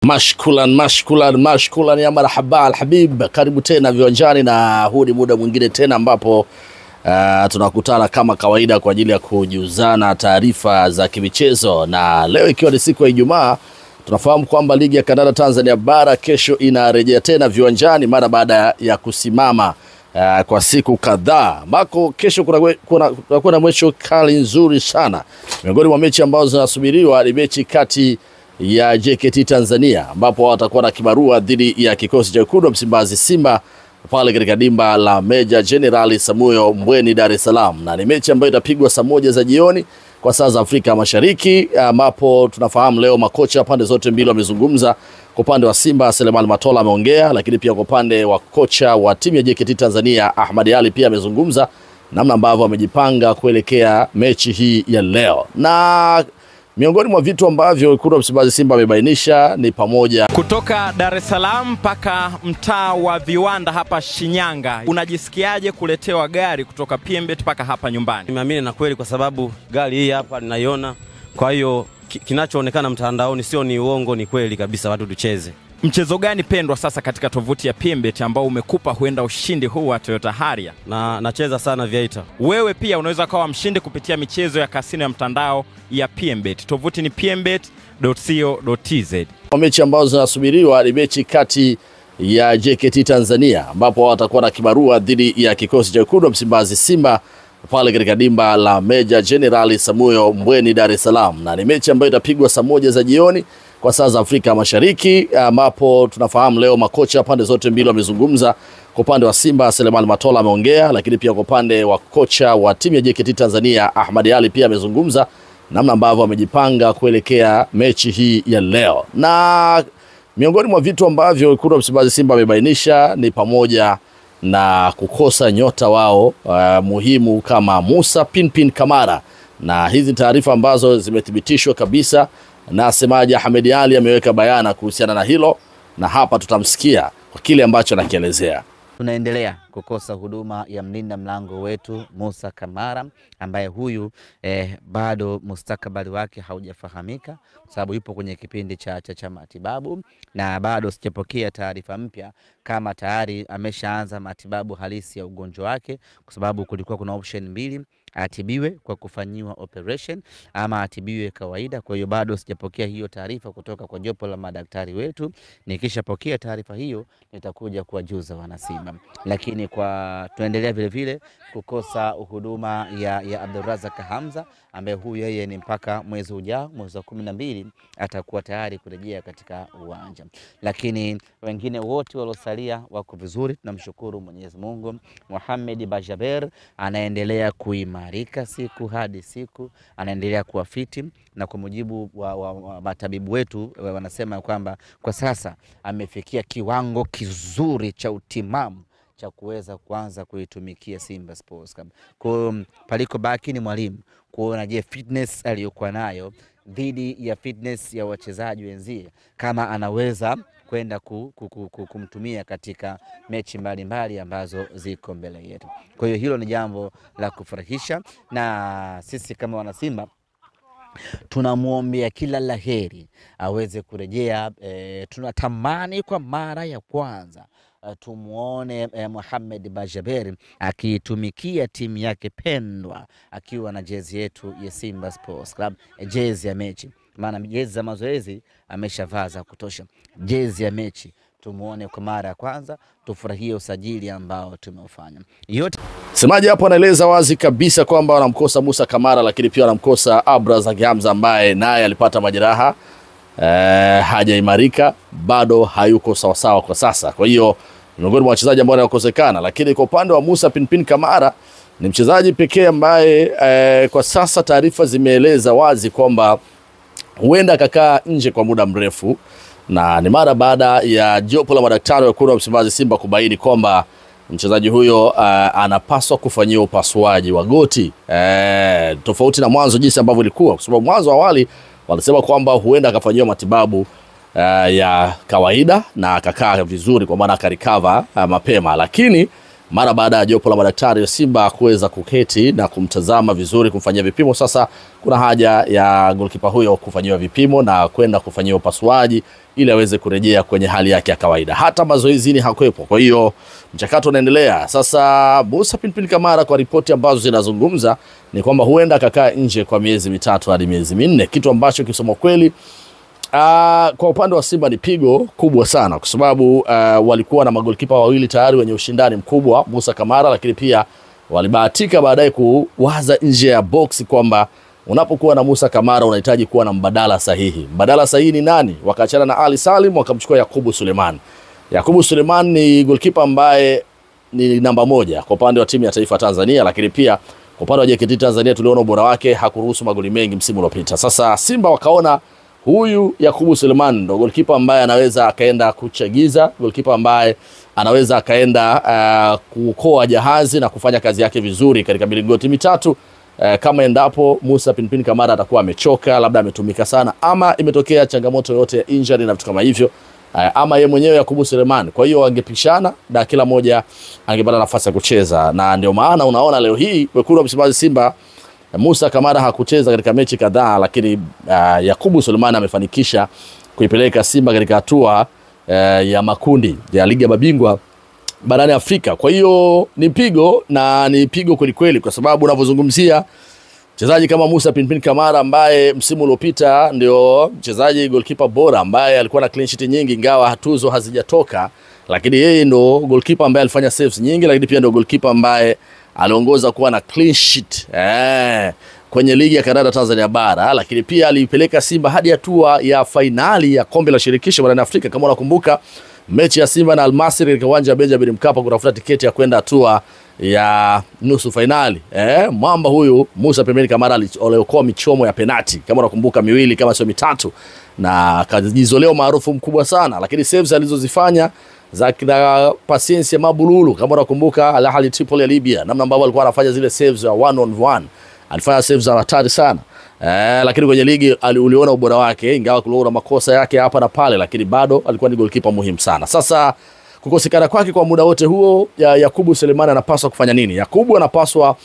Mashkulan ya marhaba alhabib, karibu tena viwanjani, na huu ni muda mwingine tena ambapo tunakutana kama kawaida kwa ajili ya kujuzana taarifa za kimichezo. Na leo ikiwa ni siku ya Ijumaa, tunafahamu kwamba ligi ya kandanda Tanzania bara kesho inarejea tena viwanjani mara baada ya kusimama kwa siku kadhaa. Mako kesho kuna mechi kali nzuri sana. Miongoni mwa mechi ambazo zinasubiriwa ni mechi kati ya JKT Tanzania, ambapo watakuwa na kibarua dhidi ya kikosi cha Wekundu wa Msimbazi Simba pale katika dimba la Meja Jenerali Samuel Mbweni, Dar es Salaam. Na ni mechi ambayo itapigwa saa 1 za jioni kwa saa za Afrika Mashariki, ambapo tunafahamu leo makocha pande zote mbili wamezungumza. Kwa upande wa Simba Selemani Matola ameongea, lakini pia kwa upande wa kocha wa timu ya JKT Tanzania Ahmad Ali pia amezungumza namna ambavyo wamejipanga kuelekea mechi hii ya leo. Na miongoni mwa vitu ambavyo Wekundu wa Msimbazi Simba amebainisha ni pamoja kutoka Dar es Salaam mpaka mtaa wa Viwanda hapa Shinyanga. Unajisikiaje kuletewa gari kutoka PMbet mpaka hapa nyumbani? Nimeamini na kweli, kwa sababu gari hii hapa ninaiona. Kwa hiyo kinachoonekana mtandaoni sio ni uongo, ni kweli kabisa, watu tucheze. Mchezo gani pendwa sasa katika tovuti ya PMbet ambao umekupa huenda ushindi huu wa Toyota Harrier? Nacheza sana Viator. Wewe pia unaweza kuwa mshindi kupitia michezo ya kasino ya mtandao ya PMbet. Tovuti ni pmbet.co.tz. Mechi ambazo zinasubiriwa ni mechi kati ya JKT Tanzania, ambapo watakuwa na kibarua dhidi ya kikosi cha Wekundu wa Msimbazi Simba pale katika dimba la Meja Jenerali Samuel Mbweni, Dar es Salaam. Na ni mechi ambayo itapigwa saa 1 za jioni kwa saa za Afrika Mashariki, ambapo tunafahamu leo makocha pande zote mbili wamezungumza. Kwa upande wa Simba Selemani Matola ameongea, lakini pia kwa upande wa kocha wa timu ya JKT Tanzania Ahmad Ali pia amezungumza namna ambavyo wamejipanga kuelekea mechi hii ya leo. Na miongoni mwa vitu ambavyo Wekundu wa Msimbazi Simba amebainisha ni pamoja na kukosa nyota wao muhimu kama Musa Pinpin Kamara. Na hizi taarifa ambazo zimethibitishwa kabisa na semaji Ahmed Ali ameweka bayana kuhusiana na hilo, na hapa tutamsikia kwa kile ambacho anakielezea. Tunaendelea kukosa huduma ya mlinda mlango wetu Musa Kamara, ambaye huyu bado mustakabali wake haujafahamika kwa sababu yupo kwenye kipindi cha matibabu, na bado sijapokea taarifa mpya kama tayari ameshaanza matibabu halisi ya ugonjwa wake, kwa sababu kulikuwa kuna option mbili: atibiwe kwa kufanyiwa operation ama atibiwe kawaida. Kwa hiyo bado sijapokea hiyo taarifa kutoka kwa jopo la madaktari wetu. Nikishapokea taarifa hiyo nitakuja kuwajuza wanasimba. Lakini tunaendelea vile vile kukosa huduma ya Abdulrazak Hamza, ambaye huyu yeye ni mpaka mwezi ujao, mwezi wa 12 atakuwa tayari kurejea katika uwanja. Lakini wengine wote waliosalia wako vizuri, tunamshukuru Mwenyezi Mungu. Mohamed Bajaber anaendelea kuimarika siku hadi siku, anaendelea kuwa fiti, na kwa mujibu wa matabibu wetu wanasema kwamba kwa sasa amefikia kiwango kizuri cha utimamu cha kuweza kuanza kuitumikia Simba Sports Club. Kwa paliko baki ni mwalimu kuona je fitness aliyokuwa nayo dhidi ya fitness ya wachezaji wenzie, kama anaweza kwenda kumtumia katika mechi mbalimbali ambazo ziko mbele yetu. Kwa hiyo hilo ni jambo la kufurahisha, na sisi kama wana Simba tunamuombea kila laheri aweze kurejea. Tunatamani kwa mara ya kwanza tumuone Mohamed Bajaber akitumikia timu yake pendwa akiwa na jezi yetu ya Simba Sports Club, jezi ya mechi. Maana jezi za mazoezi ameshavaa za kutosha, jezi ya mechi tumuone kwa mara ya kwanza, tufurahie usajili ambao tumeufanya. Yote semaji hapo anaeleza wazi kabisa kwamba wanamkosa Musa Kamara, lakini pia wanamkosa Abdulrazak Hamza ambaye naye alipata majeraha, hajaimarika, bado hayuko sawa sawa kwa sasa. Kwa hiyo miongoni mwa wachezaji ambao wanakosekana. Lakini kwa upande wa Musa Pinpin Kamara ni mchezaji pekee ambaye kwa sasa taarifa zimeeleza wazi kwamba huenda akakaa nje kwa muda mrefu, na ni mara baada ya jopo la madaktari wa Wekundu wa Msimbazi Simba kubaini kwamba mchezaji huyo anapaswa kufanyiwa upasuaji wa goti, tofauti na mwanzo jinsi ambavyo ilikuwa, kwa sababu mwanzo awali walisema kwamba huenda akafanyiwa matibabu ya kawaida na akakaa vizuri, kwa maana akarecover mapema. Lakini mara baada ya jopo la madaktari wa Simba kuweza kuketi na kumtazama vizuri, kumfanyia vipimo. Sasa kuna haja ya goalkeeper huyo kufanyiwa vipimo na kwenda kufanyiwa upasuaji ili aweze kurejea kwenye hali yake ya kawaida. Hata mazoezini hakuepo. Kwa hiyo mchakato unaendelea. Sasa Musa Pinpin Kamara, kwa ripoti ambazo zinazungumza, ni kwamba huenda akakaa nje kwa miezi 3 hadi miezi 4, kitu ambacho kisoma kweli kwa upande wa Simba ni pigo kubwa sana, kwa sababu walikuwa na magolikipa wawili tayari wenye ushindani mkubwa, Musa Kamara, lakini pia walibahatika baadaye kuwaza nje ya box kwamba unapokuwa na Musa Kamara unahitaji kuwa na mbadala sahihi. Mbadala sahihi ni nani? Wakaachana na Ali Salim wakamchukua Yakubu Suleiman. Yakubu Suleiman ni goalkeeper ambaye ni namba 1 kwa upande wa timu ya taifa Tanzania, lakini pia kwa upande wa JKT Tanzania tuliona ubora wake, hakuruhusu magoli mengi msimu uliopita. Sasa Simba wakaona huyu Yakubu Suleiman ndo goalkeeper ambaye anaweza akaenda kuchagiza, goalkeeper ambaye anaweza akaenda kuokoa jahazi na kufanya kazi yake vizuri katika milingoti mitatu, kama endapo Musa Pinpin Kamara atakuwa amechoka, labda ametumika sana, ama imetokea changamoto yote ya injury na vitu kama hivyo, ama yeye mwenyewe Yakubu Suleiman. Kwa hiyo angepishana na kila moja angepata nafasi ya kucheza, na ndio maana unaona leo hii wekundu wa Msimbazi Simba, Musa Kamara hakucheza katika mechi kadhaa, lakini Yakubu Suleiman amefanikisha kuipeleka Simba katika hatua ya makundi ya ligi ya mabingwa barani Afrika. Kwa hiyo ni pigo, na ni pigo kweli kweli, kwa sababu unavyozungumzia mchezaji kama Musa Pinpin Kamara ambaye msimu uliopita ndio mchezaji goalkeeper bora ambaye alikuwa na clean sheet nyingi ingawa hatuzo hazijatoka, lakini yeye ndo goalkeeper ambaye alifanya saves nyingi, lakini pia ndo goalkeeper ambaye aliongoza kuwa na clean sheet kwenye ligi ya kandanda Tanzania bara, lakini pia alipeleka Simba hadi hatua ya finali ya kombe la shirikisho barani Afrika. Kama unakumbuka mechi ya Simba na Al Masry katika uwanja wa Benjamin Mkapa kutafuta tiketi ya kwenda hatua ya nusu finali, mwamba huyu Musa Pinpin Kamara aliokoa michomo ya penalti, kama unakumbuka, 2 kama sio 3, na akajizoleo maarufu mkubwa sana. Lakini saves alizozifanya za kina Patience Mabululu, kama unakumbuka, Al Ahly Tripoli ya Libya, namna ambavyo alikuwa anafanya zile saves za 1-on-1, alifanya saves za hatari sana. Lakini kwenye ligi uliona ubora wake, ingawa kulikuwa na makosa yake hapa na pale, lakini bado alikuwa ni goalkeeper muhimu sana. Sasa kukosekana kwake kwa muda wote huo, Yakubu Suleiman anapaswa kufanya nini? Yakubu anapaswa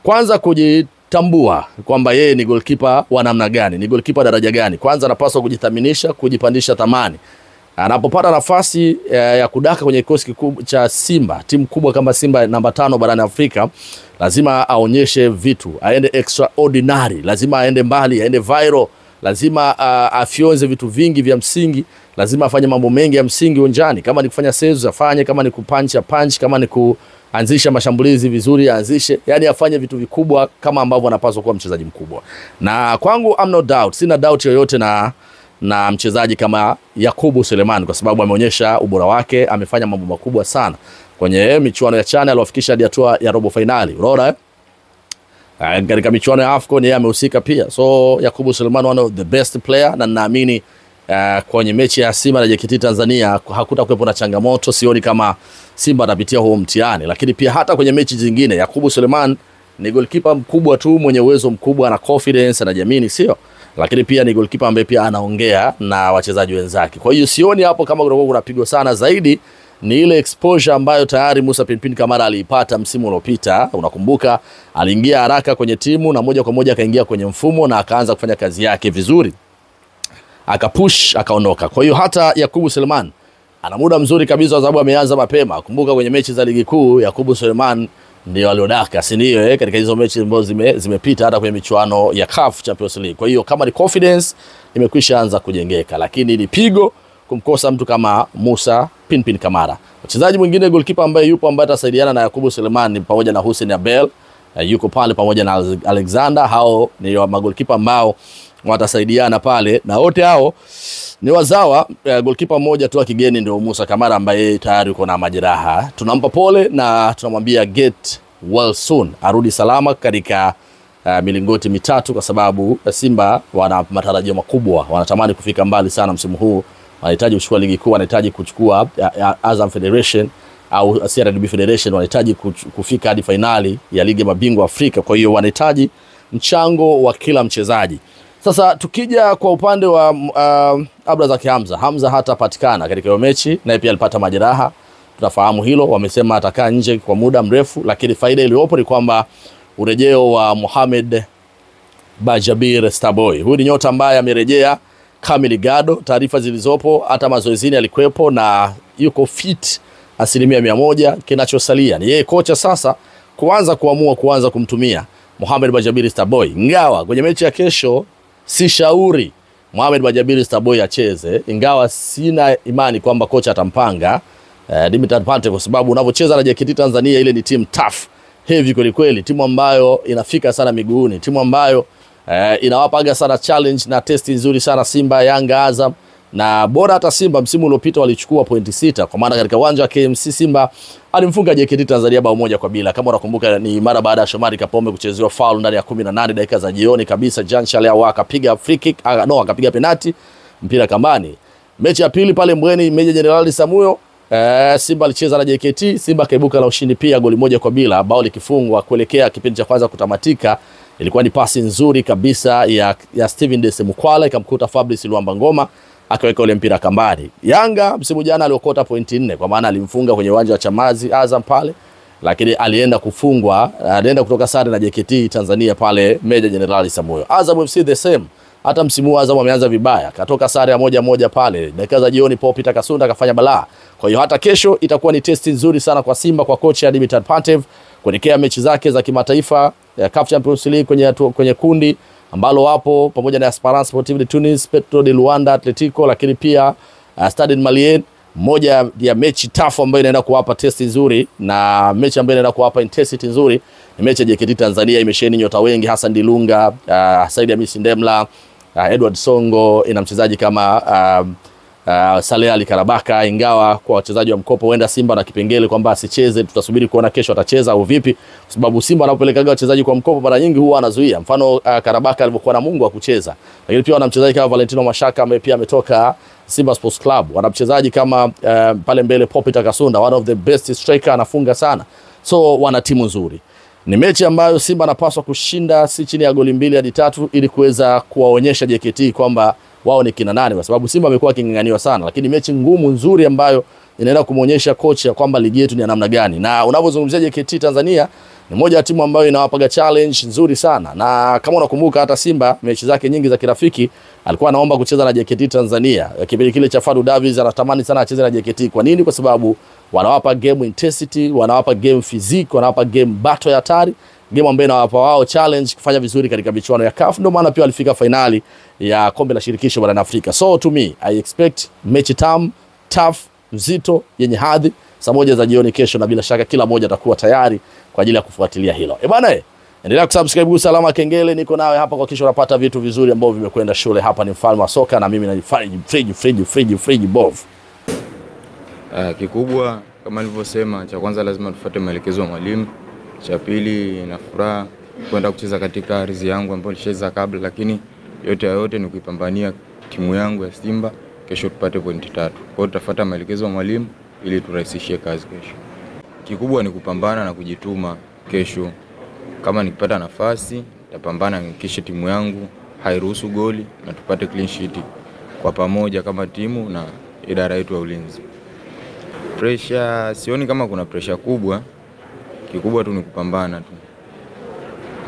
kwanza kujitambua kwamba yeye ni goalkeeper wa namna gani, ni goalkeeper daraja gani. Kwanza anapaswa kujithaminisha, kujipandisha thamani. Anapopata nafasi ya kudaka kwenye kikosi kikubwa cha Simba, timu kubwa kama Simba namba 5 barani Afrika, lazima aonyeshe vitu, aende extraordinary, lazima aende mbali, aende viral, lazima afyonze vitu vingi vya msingi, lazima afanye mambo mengi ya msingi uwanjani. Kama ni kufanya saves afanye, kama ni punch, kama ni kuanzisha mashambulizi vizuri aanzishe, yani afanye vitu vikubwa kama ambavyo anapaswa kuwa mchezaji mkubwa. Na kwangu sina doubt yoyote na mchezaji kama Yakubu Suleiman, kwa sababu ameonyesha ubora wake, amefanya mambo makubwa sana kwenye michuano ya CHAN, aliwafikisha hadi hatua ya robo finali. Unaona katika michuano ya AFCON yeye amehusika pia. So Yakubu Suleiman one of the best player, na naamini kwenye mechi ya Simba na JKT Tanzania hakutakuwepo na changamoto. Sioni kama Simba atapitia huo mtihani, lakini pia hata kwenye mechi zingine Yakubu Suleiman ni goalkeeper mkubwa tu, mwenye uwezo mkubwa na confidence na jamini, sio? Lakini pia ni goalkeeper ambaye pia anaongea na wachezaji wenzake. Kwa hiyo sioni hapo kama kuna pigo sana. Zaidi ni ile exposure ambayo tayari Musa Pinpin Kamara aliipata msimu uliopita. Unakumbuka aliingia haraka kwenye timu na moja kwa moja akaingia kwenye mfumo na akaanza kufanya kazi yake vizuri, akapush akaondoka. Kwa hiyo hata Yakubu Suleiman ana muda mzuri kabisa kwa sababu ameanza mapema. Kumbuka kwenye mechi za ligi kuu Yakubu Suleiman ndio aliodaka, si ndio? Katika hizo mechi ambazo zimepita hata kwenye michuano ya CAF Champions League. Kwa hiyo kama ni confidence imekwisha anza kujengeka, lakini ni pigo kumkosa mtu kama Musa Pinpin Kamara. Mchezaji mwingine goalkeeper ambaye yupo ambaye atasaidiana na Yakubu Suleiman ni pamoja na Hussein Abel, yuko pale pamoja na Alexander. Hao ni goalkeeper ambao watasaidiana pale, na wote hao ni wazawa. Goalkeeper mmoja tu wa kigeni ndio Musa Kamara ambaye tayari yuko na majeraha. Tunampa pole na tunamwambia get well soon, arudi salama katika milingoti mitatu, kwa sababu Simba wana matarajio makubwa, wanatamani kufika mbali sana msimu huu. Wanahitaji kuchukua ligi kuu, wanahitaji kuchukua Azam Federation au CRDB Federation, wanahitaji kufika hadi finali ya ligi ya mabingwa Afrika. Kwa hiyo wanahitaji mchango wa kila mchezaji. Sasa tukija kwa upande wa Abdulrazak Hamza hata patikana katika hiyo mechi, naye pia alipata majeraha. tunafahamu hilo. Wamesema atakaa nje kwa muda mrefu, lakini faida iliyopo ni kwamba urejeo wa Mohamed Bajabir Starboy. Huyu ni nyota ambaye amerejea kamili gado. Taarifa zilizopo hata mazoezini alikuwepo na yuko fit 100%. Kinachosalia ni yeye kocha sasa kuanza kumtumia Mohamed Bajabir Starboy. Ingawa kwenye mechi ya kesho si shauri Mohamed Bajabir Starboy acheze, ingawa sina imani kwamba kocha atampanga Dimitar Pantev, kwa sababu unavyocheza na JKT Tanzania, ile ni team tough, heavy kweli kweli, timu ambayo inafika sana miguuni, timu ambayo inawapaga sana challenge na testi nzuri sana Simba, Yanga, Azam. Na bora hata Simba msimu uliopita walichukua pointi 6, kwa maana katika uwanja wa KMC Simba alimfunga JKT Tanzania bao 1-0. Kama unakumbuka ni mara baada ya Shomari Kapombe kuchezewa foul ndani ya 18 dakika za jioni kabisa. Jean Charles akapiga free kick, akapiga penalty, mpira kambani. Mechi ya pili pale Mbweni, Meja Jenerali Samuyo, Simba alicheza na JKT, Simba kaibuka na ushindi pia goli 1-0, bao likifungwa kuelekea kipindi cha kwanza kutamatika. Ilikuwa ni pasi nzuri kabisa ya Steven Desemukwala, ikamkuta Fabrice Luamba Ngoma, akaweka ule mpira kambani. Yanga msimu jana aliokota pointi 4, kwa maana alimfunga kwenye uwanja wa Chamazi Azam pale, lakini alienda kutoka sare na JKT Tanzania pale Meja Jenerali Samuyo. Azam FC the same. Hata msimu Azam ameanza vibaya, katoka sare ya 1-1 pale. Dakika za jioni Popita Kasunda akafanya balaa. Kwa hiyo hata kesho itakuwa ni testi nzuri sana kwa Simba, kwa kocha Dimitar Pantev kuelekea mechi zake za kimataifa ya CAF Champions League kwenye kundi ambalo wapo pamoja na Esperance Sportive de Tunis, Petro de Luanda, Atletico, lakini pia Stade Malien. Moja ya mechi tough ambayo inaenda kuwapa testi nzuri na mechi ambayo inaenda kuwapa intensity nzuri ni mechi ya JKT Tanzania. Imesheni nyota wengi, Hassan Dilunga, Said Hamisi Ndemla, Edward Songo, ina mchezaji kama Saleh Ali Karabaka. Ingawa kwa wachezaji wa mkopo huenda Simba na kipengele kwamba asicheze, tutasubiri kuona kesho atacheza au vipi, kwa sababu Simba anapelekaga wachezaji kwa mkopo mara nyingi huwa anazuia. Mfano Karabaka alivyokuwa na Mungu wa kucheza, lakini pia wana mchezaji kama Valentino Mashaka ambaye pia ametoka Simba Sports Club. Wana mchezaji kama pale mbele Popita Kasunda, one of the best striker, anafunga sana. So wana timu nzuri. Ni mechi ambayo Simba anapaswa kushinda si chini ya goli 2 hadi 3 ili kuweza kuwaonyesha JKT kwamba wao ni kina nani, kwa sababu Simba amekuwa aking'ang'aniwa sana, lakini mechi ngumu nzuri ambayo inaenda kumuonyesha kocha kwamba ligi yetu ni ya namna gani. Na unapozungumzia JKT Tanzania ni moja ya timu ambayo inawapaga challenge nzuri sana, na kama unakumbuka hata Simba mechi zake nyingi za kirafiki alikuwa anaomba kucheza na JKT Tanzania. Kipindi kile cha Fadu Davis anatamani sana acheze na JKT. Kwa nini? Kwa sababu wanawapa game intensity, wanawapa game physique, wanawapa game battle ya hatari, game ambayo inawapa wao challenge kufanya vizuri katika michuano ya CAF. Ndio maana pia walifika finali ya kombe la shirikisho barani Afrika. So to me I expect mechi tough, nzito, yenye hadhi, saa 1 za jioni kesho, na bila shaka kila mmoja atakuwa tayari kwa ajili ya kufuatilia hilo. Bwana, endelea kusubscribe, gusa alama kengele. Niko nawe hapa kwa kesho unapata vitu vizuri ambavyo vimekwenda shule. Hapa ni Mfalme wa Soka na mimi ni Friji Bov. Kikubwa kama nilivyosema, cha kwanza lazima tufuate maelekezo ya mwalimu. Cha pili, na furaha kwenda kucheza katika ardhi yangu ambayo nilicheza kabla, lakini yote ni kuipambania timu yangu ya Simba kesho tupate pointi 3. Kwa hiyo tutafuata maelekezo ya mwalimu ili turahisishie kazi kesho. Kikubwa ni kupambana na kujituma kesho. Kama nikipata nafasi nitapambana kisha timu yangu hairuhusu goli na tupate clean sheet kwa pamoja kama timu na idara yetu ya ulinzi. Pressure sioni kama kuna pressure kubwa. Kikubwa tu ni kupambana tu.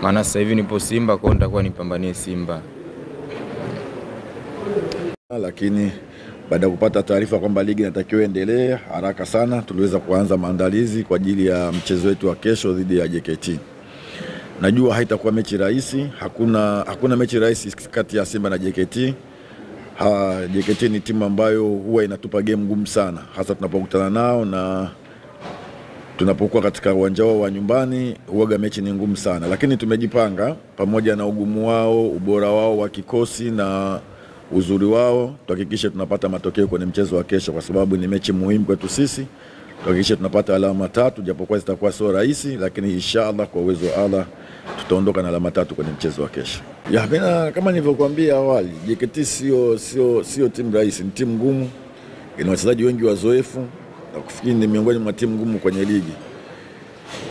Maana sasa hivi nipo Simba, kwa nitakuwa nipambanie Simba. Lakini baada ya kupata taarifa kwamba ligi inatakiwa endelee haraka sana, tuliweza kuanza maandalizi kwa ajili ya mchezo wetu wa kesho dhidi ya JKT. Najua haitakuwa mechi rahisi, hakuna mechi rahisi kati ya Simba na JKT. JKT ni timu ambayo huwa inatupa game ngumu sana, hasa tunapokutana nao na tunapokuwa katika uwanja wao wa nyumbani. Huaga mechi ni ngumu sana, lakini tumejipanga pamoja na ugumu wao, ubora wao wa kikosi na uzuri wao, tuhakikishe tunapata matokeo kwenye mchezo wa kesho, kwa sababu ni mechi muhimu kwetu sisi. Tuhakikishe tunapata alama 3, japokuwa zitakuwa sio rahisi, lakini inshallah kwa uwezo wa Allah tutaondoka na alama 3 kwenye mchezo wa kesho. Kama nilivyokuambia awali, JKT sio timu rahisi, ni timu ngumu, ina wachezaji wengi wazoefu, na kufikiri ni miongoni mwa timu ngumu kwenye ligi.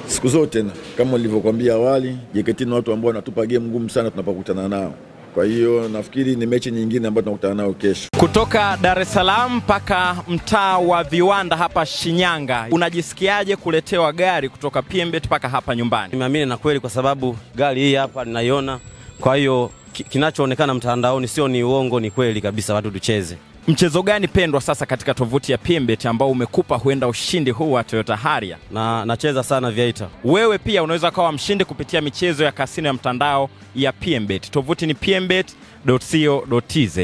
Siku zote kama nilivyokuambia awali, JKT ni watu ambao wanatupa game ngumu sana tunapokutana nao. Kwa hiyo nafikiri ni mechi nyingine ambayo tunakutana nayo kesho. Kutoka Dar es Salaam mpaka mtaa wa Viwanda hapa Shinyanga, unajisikiaje kuletewa gari kutoka PMbet mpaka hapa nyumbani? Nimeamini na kweli kwa sababu gari hii hapa ninaiona. Kwa hiyo kinachoonekana mtandaoni sio ni uongo, ni kweli kabisa, watu tucheze. Mchezo gani pendwa sasa katika tovuti ya PMbet ambao umekupa huenda ushindi huu wa Toyota Harrier? Nacheza sana Viator. Wewe pia unaweza kuwa mshindi kupitia michezo ya kasino ya mtandao ya PMbet. Tovuti ni pmbet.co.tz.